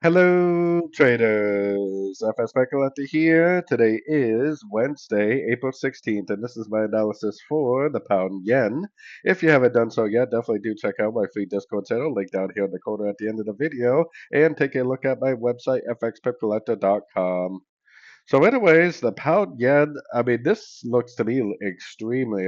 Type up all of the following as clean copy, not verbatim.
Hello, traders. FX Pip Collector here. Today is Wednesday, April 16th, and this is my analysis for the pound yen. If you haven't done so yet, definitely do check out my free Discord channel, link down here in the corner at the end of the video, and take a look at my website, fxpipcollector.com. So, anyways, the pound yen, I mean, this looks to me extremely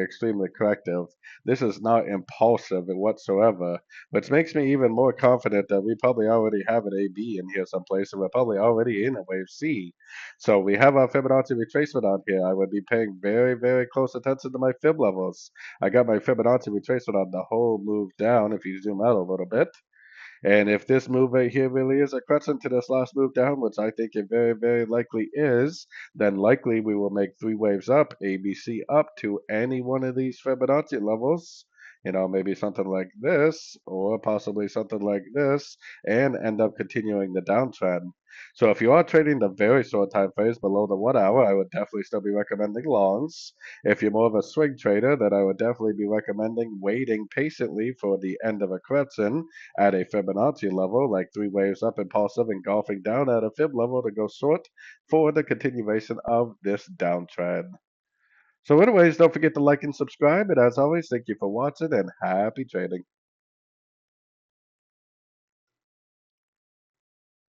corrective. This is not impulsive whatsoever, which makes me even more confident that we probably already have an AB in here someplace, and we're probably already in a wave C. So, we have our Fibonacci retracement on here. I would be paying very close attention to my Fib levels. I got my Fibonacci retracement on the whole move down if you zoom out a little bit. And if this move right here really is a crescent to this last move down, which I think it very likely is, then likely we will make three waves up, ABC up to any one of these Fibonacci levels. Maybe something like this, or possibly something like this, and end up continuing the downtrend. So if you are trading the very short time frames below the 1 hour, I would definitely still be recommending longs. If you're more of a swing trader, then I would definitely be recommending waiting patiently for the end of a correction at a Fibonacci level, like three waves up impulsive and golfing down at a Fib level to go short for the continuation of this downtrend. So anyways, don't forget to like and subscribe. And as always, thank you for watching and happy trading.